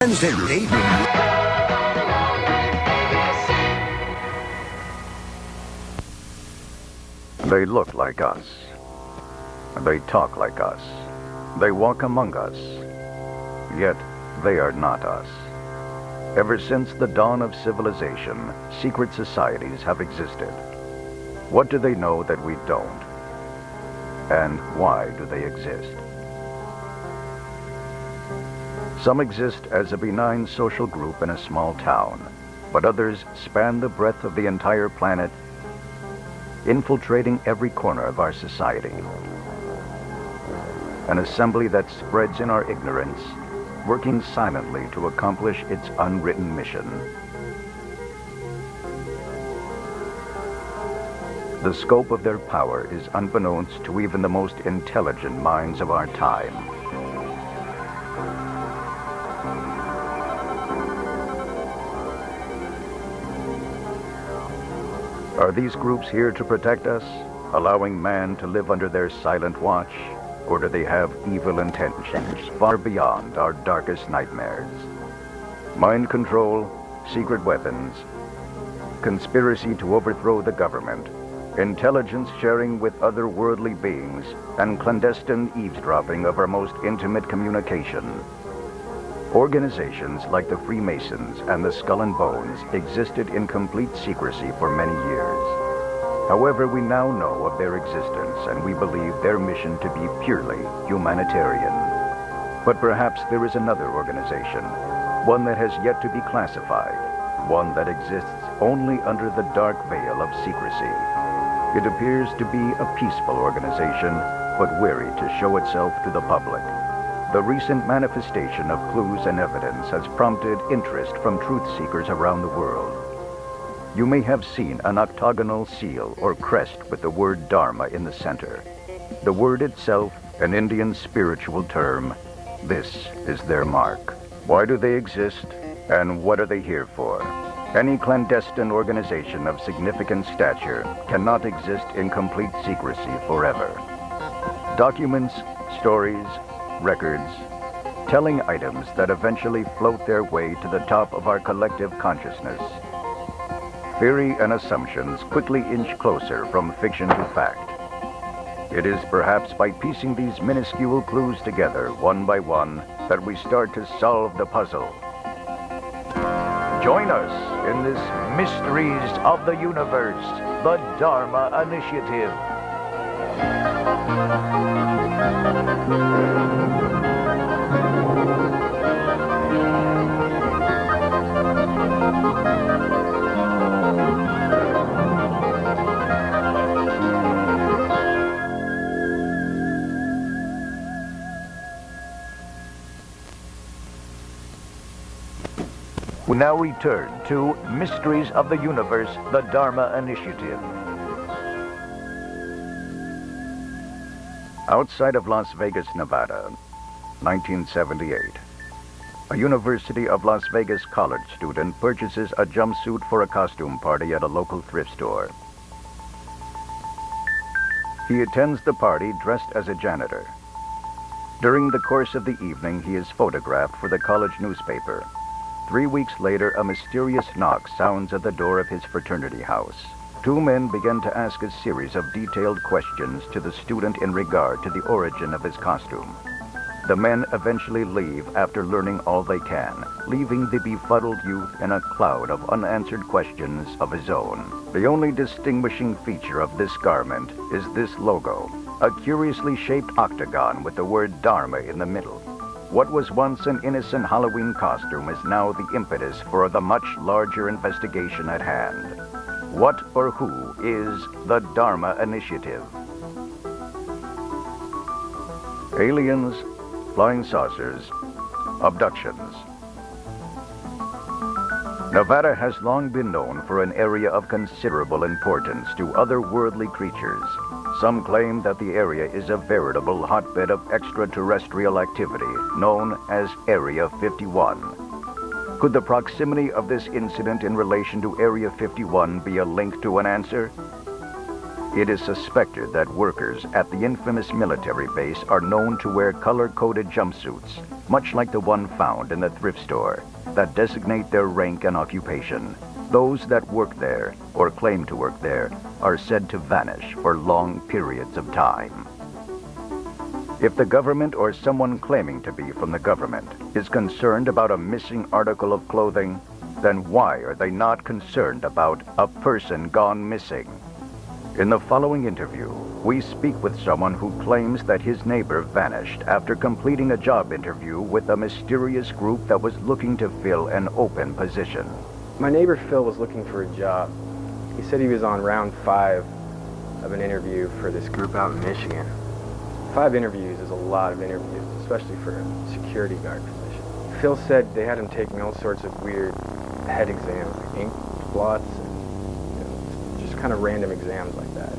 They look like us. They talk like us. They walk among us. Yet they are not us. Ever since the dawn of civilization, secret societies have existed. What do they know that we don't? And why do they exist? Some exist as a benign social group in a small town, but others span the breadth of the entire planet, infiltrating every corner of our society. An assembly that spreads in our ignorance, working silently to accomplish its unwritten mission. The scope of their power is unbeknownst to even the most intelligent minds of our time. Are these groups here to protect us, allowing man to live under their silent watch? Or do they have evil intentions far beyond our darkest nightmares? Mind control, secret weapons, conspiracy to overthrow the government, intelligence sharing with otherworldly beings, and clandestine eavesdropping of our most intimate communication. Organizations like the Freemasons and the Skull and Bones existed in complete secrecy for many years. However, we now know of their existence, and we believe their mission to be purely humanitarian. But perhaps there is another organization, one that has yet to be classified, one that exists only under the dark veil of secrecy. It appears to be a peaceful organization, but wary to show itself to the public. The recent manifestation of clues and evidence has prompted interest from truth seekers around the world. You may have seen an octagonal seal or crest with the word Dharma in the center. The word itself, an Indian spiritual term, this is their mark. Why do they exist, and what are they here for? Any clandestine organization of significant stature cannot exist in complete secrecy forever. Documents, stories, records, telling items that eventually float their way to the top of our collective consciousness. Theory and assumptions quickly inch closer from fiction to fact. It is perhaps by piecing these minuscule clues together, one by one, that we start to solve the puzzle. Join us in this Mysteries of the Universe, the DHARMA Initiative. We now return to Mysteries of the Universe, the DHARMA Initiative. Outside of Las Vegas, Nevada, 1978. A University of Las Vegas college student purchases a jumpsuit for a costume party at a local thrift store. He attends the party dressed as a janitor. During the course of the evening, he is photographed for the college newspaper. 3 weeks later, a mysterious knock sounds at the door of his fraternity house. Two men begin to ask a series of detailed questions to the student in regard to the origin of his costume. The men eventually leave after learning all they can, leaving the befuddled youth in a cloud of unanswered questions of his own. The only distinguishing feature of this garment is this logo, a curiously shaped octagon with the word Dharma in the middle. What was once an innocent Halloween costume is now the impetus for the much larger investigation at hand. What or who is the DHARMA Initiative? Aliens, flying saucers, abductions. Nevada has long been known for an area of considerable importance to otherworldly creatures. Some claim that the area is a veritable hotbed of extraterrestrial activity, known as Area 51. Could the proximity of this incident in relation to Area 51 be a link to an answer? It is suspected that workers at the infamous military base are known to wear color-coded jumpsuits, much like the one found in the thrift store, that designate their rank and occupation. Those that work there, or claim to work there, are said to vanish for long periods of time. If the government or someone claiming to be from the government is concerned about a missing article of clothing, then why are they not concerned about a person gone missing? In the following interview, we speak with someone who claims that his neighbor vanished after completing a job interview with a mysterious group that was looking to fill an open position. My neighbor Phil was looking for a job. He said he was on round 5 of an interview for this group out in Michigan. 5 interviews is a lot of interviews, especially for a security guard position. Phil said they had him taking all sorts of weird head exams, like ink blots, and just kind of random exams like that.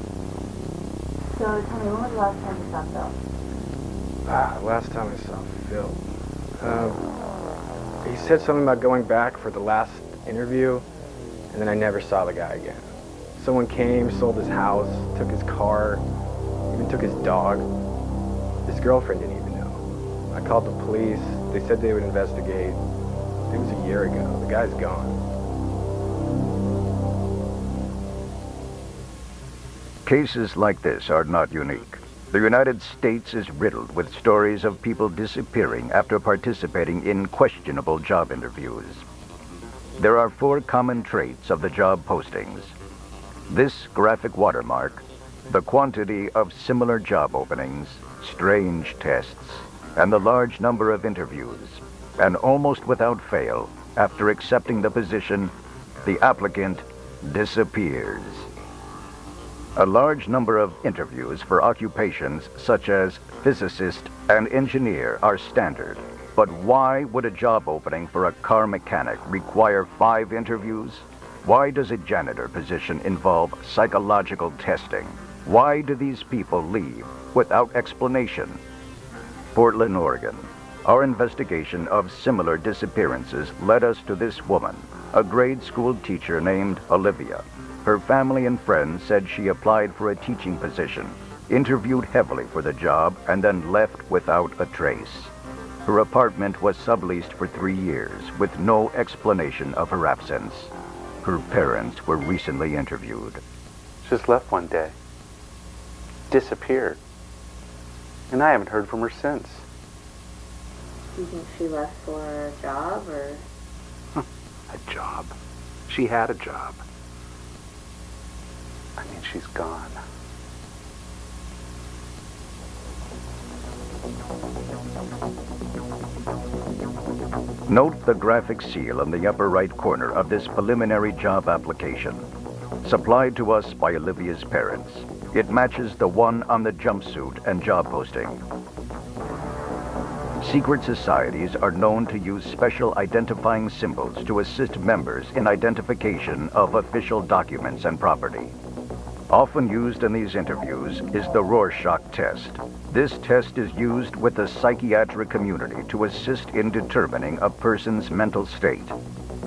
So tell me, when was the last time you saw Phil? Last time I saw Phil. He said something about going back for the last interview, and then I never saw the guy again. Someone came, sold his house, took his car, even took his dog. His girlfriend didn't even know. I called the police. They said they would investigate. It was a year ago. The guy's gone. Cases like this are not unique. The United States is riddled with stories of people disappearing after participating in questionable job interviews. There are 4 common traits of the job postings. This graphic watermark, the quantity of similar job openings, strange tests, and the large number of interviews, and almost without fail, after accepting the position, the applicant disappears. A large number of interviews for occupations such as physicist and engineer are standard, but why would a job opening for a car mechanic require 5 interviews? Why does a janitor position involve psychological testing? Why do these people leave without explanation? Portland, Oregon. Our investigation of similar disappearances led us to this woman, a grade school teacher named Olivia. Her family and friends said she applied for a teaching position, interviewed heavily for the job, and then left without a trace. Her apartment was subleased for 3 years with no explanation of her absence. Her parents were recently interviewed. Just left one day. Disappeared. And I haven't heard from her since. Do you think she left for a job, or? A job? She had a job. I mean, she's gone. Note the graphic seal in the upper right corner of this preliminary job application. Supplied to us by Olivia's parents, it matches the one on the jumpsuit and job posting. Secret societies are known to use special identifying symbols to assist members in identification of official documents and property. Often used in these interviews is the Rorschach test. This test is used with the psychiatric community to assist in determining a person's mental state.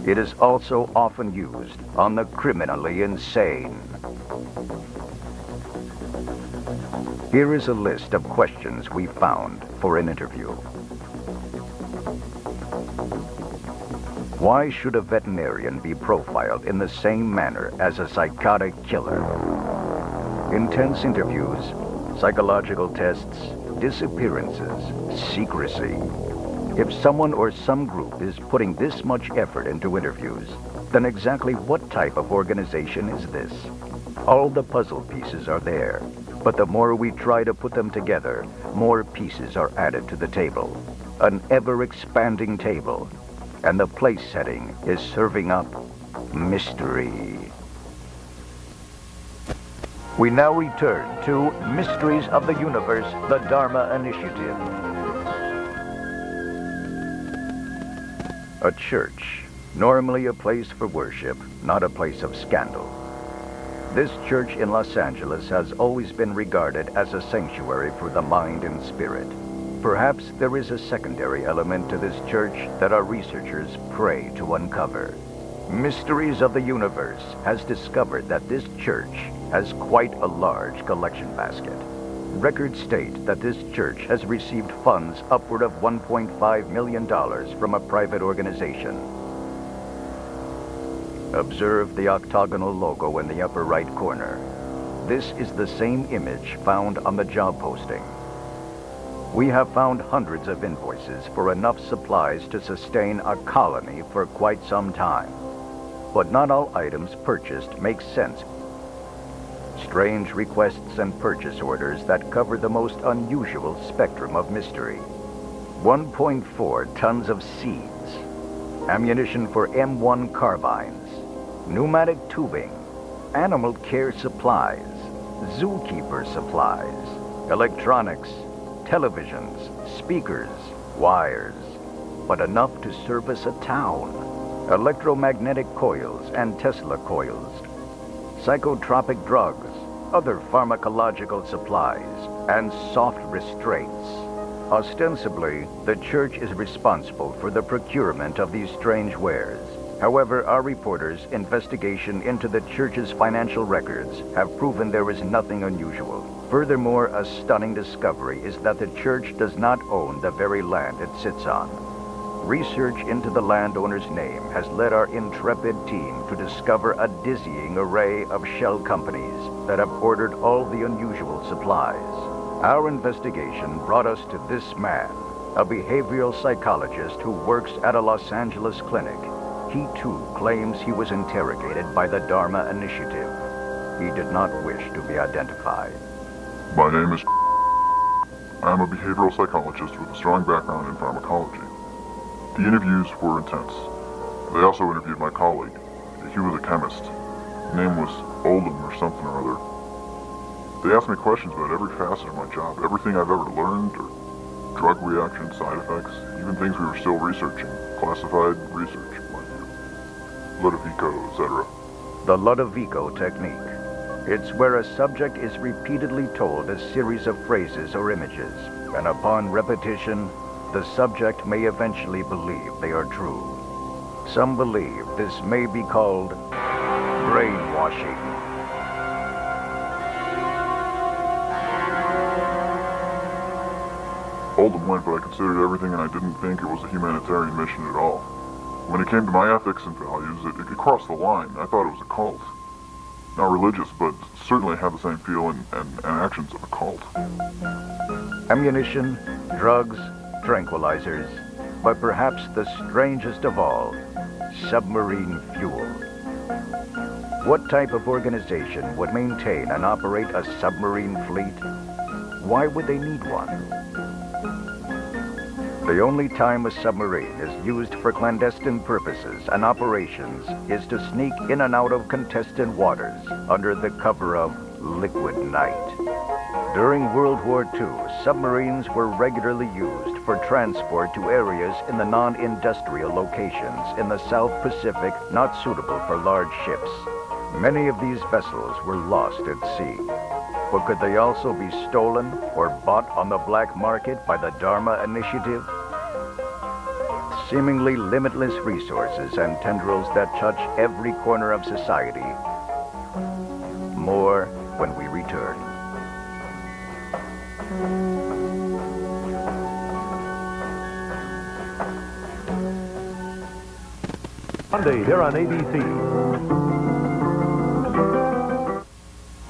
It is also often used on the criminally insane. Here is a list of questions we found for an interview. Why should a veterinarian be profiled in the same manner as a psychotic killer? Intense interviews, psychological tests, disappearances, secrecy. If someone or some group is putting this much effort into interviews, then exactly what type of organization is this? All the puzzle pieces are there, but the more we try to put them together, more pieces are added to the table. An ever-expanding table, and the place setting is serving up mystery. We now return to Mysteries of the Universe, the DHARMA Initiative. A church, normally a place for worship, not a place of scandal. This church in Los Angeles has always been regarded as a sanctuary for the mind and spirit. Perhaps there is a secondary element to this church that our researchers pray to uncover. Mysteries of the Universe has discovered that this church has quite a large collection basket. Records state that this church has received funds upward of $1.5 million from a private organization. Observe the octagonal logo in the upper right corner. This is the same image found on the job posting. We have found hundreds of invoices for enough supplies to sustain a colony for quite some time. But not all items purchased make sense. Strange requests and purchase orders that cover the most unusual spectrum of mystery. 1.4 tons of seeds, ammunition for M1 carbines, pneumatic tubing, animal care supplies, zookeeper supplies, electronics, televisions, speakers, wires, but enough to service a town. Electromagnetic coils and Tesla coils, psychotropic drugs, other pharmacological supplies, and soft restraints. Ostensibly, the church is responsible for the procurement of these strange wares. However, our reporters' investigation into the church's financial records have proven there is nothing unusual. Furthermore, a stunning discovery is that the church does not own the very land it sits on. Research into the landowner's name has led our intrepid team to discover a dizzying array of shell companies that have ordered all the unusual supplies. Our investigation brought us to this man, a behavioral psychologist who works at a Los Angeles clinic. He too claims he was interrogated by the DHARMA initiative. He did not wish to be identified. My name is I am a behavioral psychologist with a strong background in pharmacology. The interviews were intense. They also interviewed my colleague. He was a chemist. His name was Oldham or something or other. They asked me questions about every facet of my job, everything I've ever learned, or drug reactions, side effects, even things we were still researching, classified research, like Ludovico, etc. The Ludovico technique. It's where a subject is repeatedly told a series of phrases or images, and upon repetition, the subject may eventually believe they are true. Some believe this may be called brainwashing. Oldham went, but I considered everything and I didn't think it was a humanitarian mission at all. When it came to my ethics and values, it crossed the line. I thought it was a cult. Not religious, but certainly had the same feel and actions of a cult. Ammunition, drugs, tranquilizers, but perhaps the strangest of all, submarine fuel. What type of organization would maintain and operate a submarine fleet? Why would they need one? The only time a submarine is used for clandestine purposes and operations is to sneak in and out of contested waters under the cover of liquid night. During World War II, submarines were regularly used for transport to areas in the non-industrial locations in the South Pacific not suitable for large ships. Many of these vessels were lost at sea. But could they also be stolen or bought on the black market by the DHARMA initiative? Seemingly limitless resources and tendrils that touch every corner of society. More when we return. Monday here on ABC.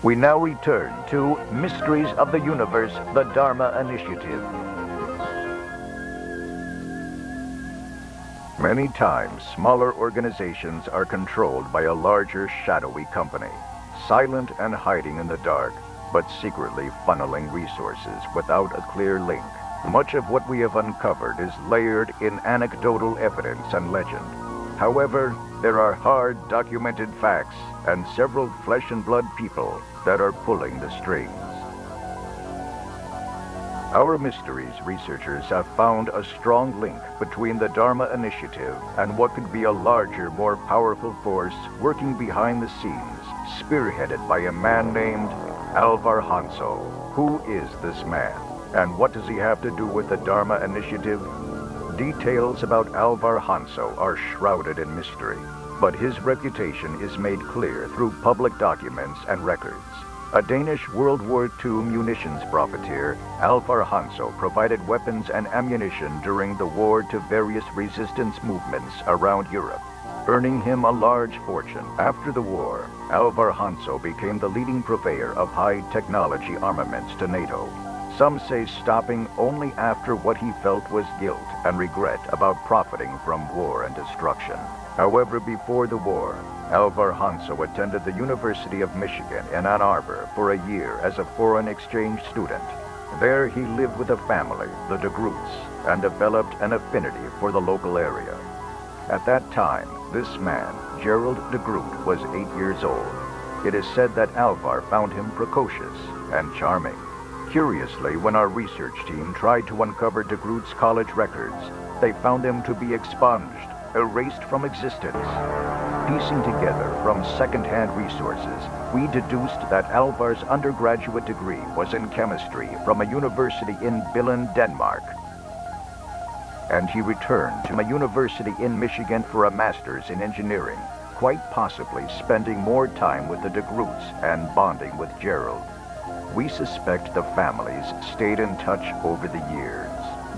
We now return to Mysteries of the Universe, the DHARMA Initiative. Many times, smaller organizations are controlled by a larger, shadowy company, silent and hiding in the dark, but secretly funneling resources without a clear link. Much of what we have uncovered is layered in anecdotal evidence and legend. However, there are hard, documented facts and several flesh and blood people that are pulling the strings. Our mysteries researchers have found a strong link between the DHARMA initiative and what could be a larger, more powerful force working behind the scenes, spearheaded by a man named Alvar Hanso. Who is this man? And what does he have to do with the DHARMA initiative? Details about Alvar Hanso are shrouded in mystery, but his reputation is made clear through public documents and records. A Danish World War II munitions profiteer, Alvar Hanso provided weapons and ammunition during the war to various resistance movements around Europe, earning him a large fortune. After the war, Alvar Hanso became the leading purveyor of high-technology armaments to NATO. Some say stopping only after what he felt was guilt and regret about profiting from war and destruction. However, before the war, Alvar Hanso attended the University of Michigan in Ann Arbor for a year as a foreign exchange student. There he lived with a family, the de Groots, and developed an affinity for the local area. At that time, this man, Gerald de Groot, was 8 years old. It is said that Alvar found him precocious and charming. Curiously, when our research team tried to uncover de Groot's college records, they found them to be expunged, erased from existence. Piecing together from second-hand resources, we deduced that Alvar's undergraduate degree was in chemistry from a university in Billund, Denmark. And he returned to a university in Michigan for a master's in engineering, quite possibly spending more time with the de Groots and bonding with Gerald. We suspect the families stayed in touch over the years.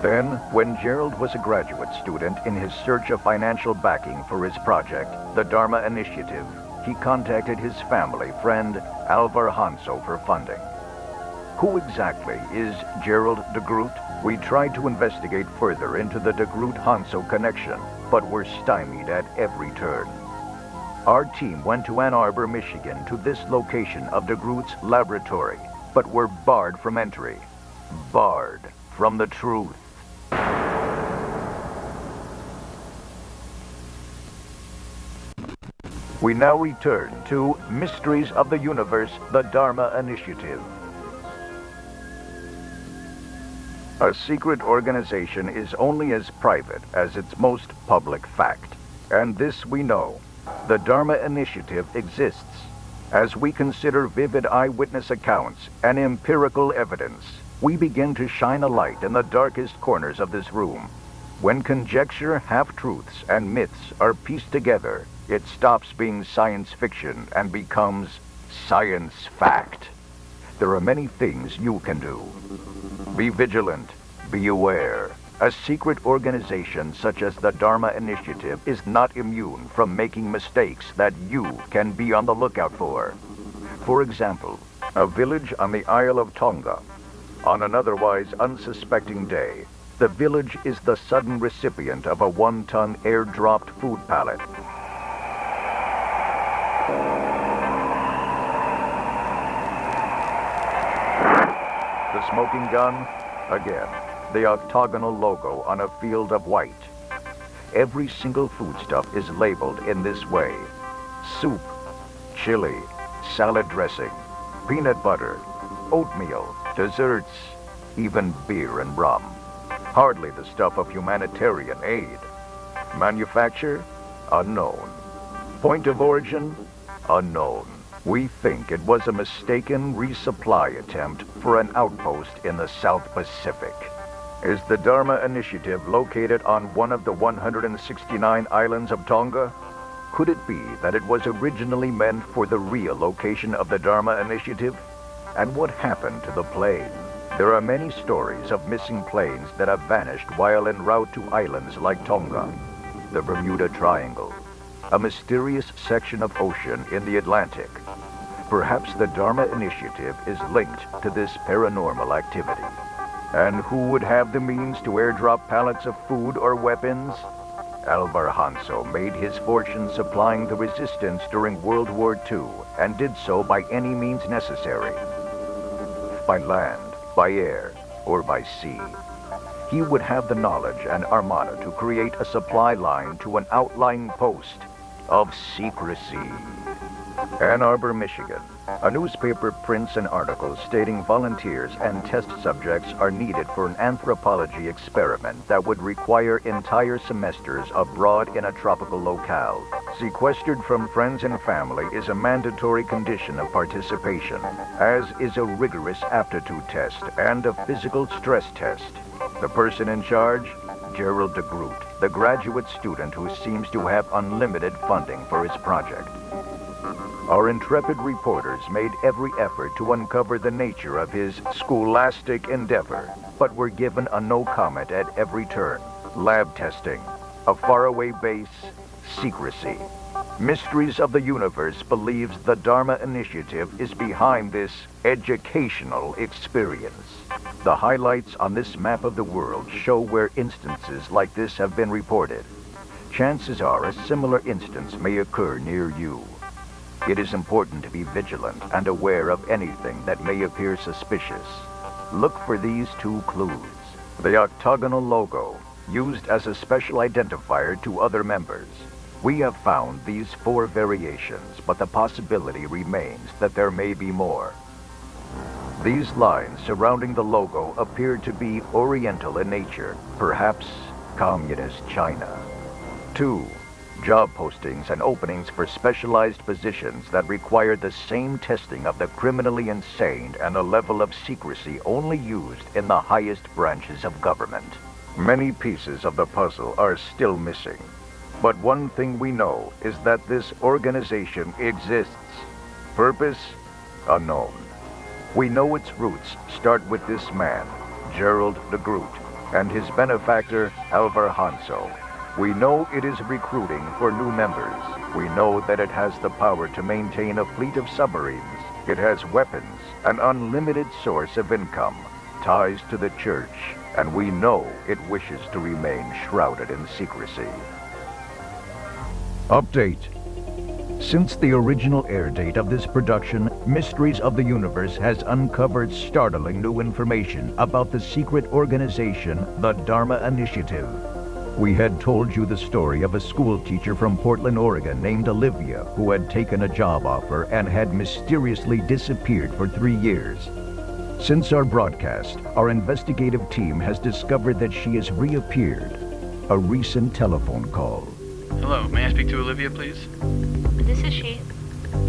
Then, when Gerald was a graduate student in his search of financial backing for his project, the DHARMA Initiative, he contacted his family friend, Alvar Hanso, for funding. Who exactly is Gerald de Groot? We tried to investigate further into the de Groot-Hanso connection, but were stymied at every turn. Our team went to Ann Arbor, Michigan, to this location of de Groot's laboratory, but were barred from entry. Barred from the truth. We now return to Mysteries of the Universe, the DHARMA Initiative. A secret organization is only as private as its most public fact. And this we know. The DHARMA Initiative exists. As we consider vivid eyewitness accounts and empirical evidence, we begin to shine a light in the darkest corners of this room. When conjecture, half-truths, and myths are pieced together, it stops being science fiction and becomes science fact. There are many things you can do. Be vigilant. Be aware. A secret organization such as the DHARMA Initiative is not immune from making mistakes that you can be on the lookout for. For example, a village on the Isle of Tonga. On an otherwise unsuspecting day, the village is the sudden recipient of a 1-ton airdropped food pallet. The smoking gun, again, the octagonal logo on a field of white. Every single foodstuff is labeled in this way. Soup, chili, salad dressing, peanut butter, oatmeal, desserts, even beer and rum. Hardly the stuff of humanitarian aid. Manufacture? Unknown. Point of origin? Unknown. We think it was a mistaken resupply attempt for an outpost in the South Pacific. Is the DHARMA Initiative located on one of the 169 islands of Tonga? Could it be that it was originally meant for the real location of the DHARMA Initiative? And what happened to the plane? There are many stories of missing planes that have vanished while en route to islands like Tonga, the Bermuda Triangle, a mysterious section of ocean in the Atlantic. Perhaps the DHARMA Initiative is linked to this paranormal activity. And who would have the means to airdrop pallets of food or weapons? Alvar Hanso made his fortune supplying the resistance during World War II and did so by any means necessary. By land, by air, or by sea. He would have the knowledge and armada to create a supply line to an outlying post of secrecy. Ann Arbor, Michigan. A newspaper prints an article stating volunteers and test subjects are needed for an anthropology experiment that would require entire semesters abroad in a tropical locale. Sequestered from friends and family is a mandatory condition of participation, as is a rigorous aptitude test and a physical stress test. The person in charge? Gerald de Groot, the graduate student who seems to have unlimited funding for his project. Our intrepid reporters made every effort to uncover the nature of his scholastic endeavor, but were given a no comment at every turn. Lab testing, a faraway base, secrecy. Mysteries of the Universe believes the DHARMA initiative is behind this educational experience. The highlights on this map of the world show where instances like this have been reported. Chances are a similar instance may occur near you. It is important to be vigilant and aware of anything that may appear suspicious. Look for these two clues. The octagonal logo, used as a special identifier to other members. We have found these 4 variations, but the possibility remains that there may be more. These lines surrounding the logo appear to be Oriental in nature, perhaps Communist China. 2. Job postings and openings for specialized positions that require the same testing of the criminally insane and a level of secrecy only used in the highest branches of government. Many pieces of the puzzle are still missing. But one thing we know is that this organization exists. Purpose? Unknown. We know its roots start with this man, Gerald de Groot, and his benefactor, Alvar Hanso. We know it is recruiting for new members. We know that it has the power to maintain a fleet of submarines. It has weapons, an unlimited source of income, ties to the church, and we know it wishes to remain shrouded in secrecy. Update. Since the original air date of this production, Mysteries of the Universe has uncovered startling new information about the secret organization, the DHARMA Initiative. We had told you the story of a school teacher from Portland, Oregon named Olivia who had taken a job offer and had mysteriously disappeared for 3 years. Since our broadcast, our investigative team has discovered that she has reappeared. A recent telephone call. Hello, may I speak to Olivia, please? This is she.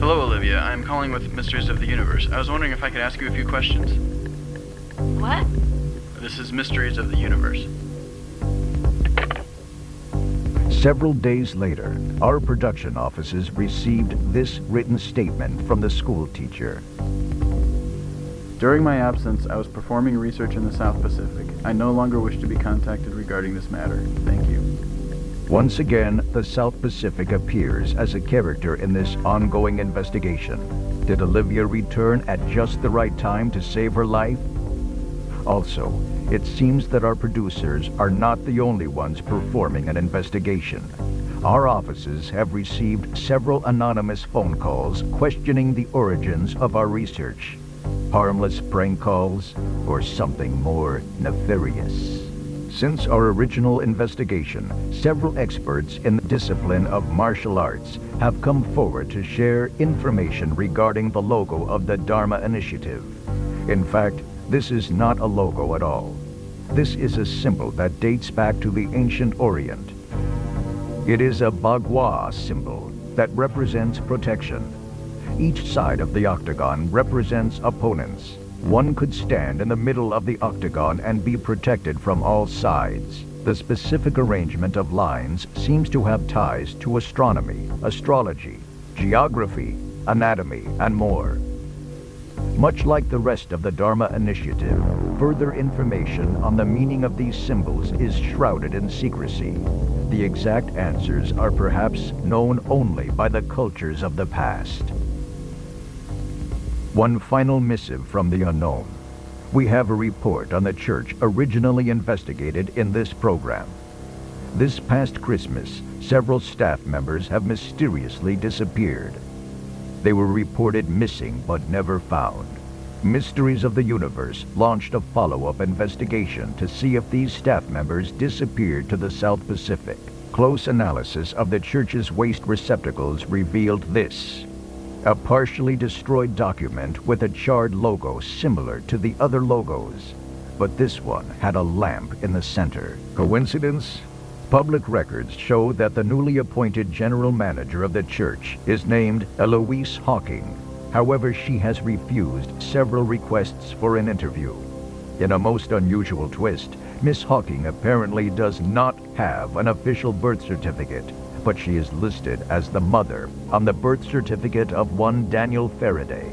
Hello, Olivia. I'm calling with Mysteries of the Universe. I was wondering if I could ask you a few questions. What? This is Mysteries of the Universe. Several days later, our production offices received this written statement from the school teacher. During my absence, I was performing research in the South Pacific. I no longer wish to be contacted regarding this matter. Thank you. Once again, the South Pacific appears as a character in this ongoing investigation. Did Olivia return at just the right time to save her life? Also, it seems that our producers are not the only ones performing an investigation. Our offices have received several anonymous phone calls questioning the origins of our research. Harmless prank calls or something more nefarious. Since our original investigation, several experts in the discipline of martial arts have come forward to share information regarding the logo of the DHARMA Initiative. In fact, this is not a logo at all. This is a symbol that dates back to the ancient Orient. It is a bagua symbol that represents protection. Each side of the octagon represents opponents. One could stand in the middle of the octagon and be protected from all sides. The specific arrangement of lines seems to have ties to astronomy, astrology, geography, anatomy, and more. Much like the rest of the DHARMA Initiative, further information on the meaning of these symbols is shrouded in secrecy. The exact answers are perhaps known only by the cultures of the past. One final missive from the unknown. We have a report on the church originally investigated in this program. This past Christmas, several staff members have mysteriously disappeared. They were reported missing but never found. Mysteries of the Universe launched a follow-up investigation to see if these staff members disappeared to the South Pacific. Close analysis of the church's waste receptacles revealed this: a partially destroyed document with a charred logo similar to the other logos, but this one had a lamp in the center. Coincidence? Public records show that the newly appointed general manager of the church is named Eloise Hawking. However, she has refused several requests for an interview. In a most unusual twist, Miss Hawking apparently does not have an official birth certificate, but she is listed as the mother on the birth certificate of one Daniel Faraday.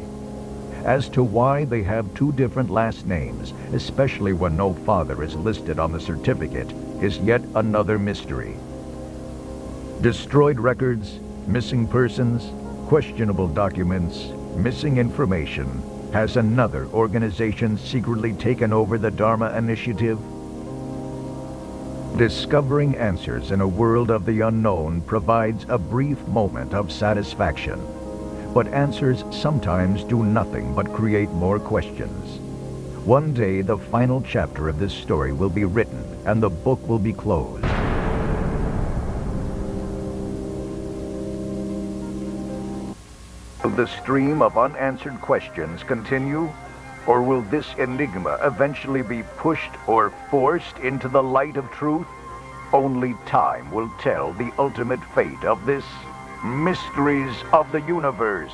As to why they have two different last names, especially when no father is listed on the certificate, is yet another mystery. Destroyed records, missing persons, questionable documents, missing information. Has another organization secretly taken over the DHARMA initiative? Discovering answers in a world of the unknown provides a brief moment of satisfaction. But answers sometimes do nothing but create more questions. One day, the final chapter of this story will be written and the book will be closed. Will the stream of unanswered questions continue? Or will this enigma eventually be pushed or forced into the light of truth? Only time will tell the ultimate fate of this Mysteries of the Universe.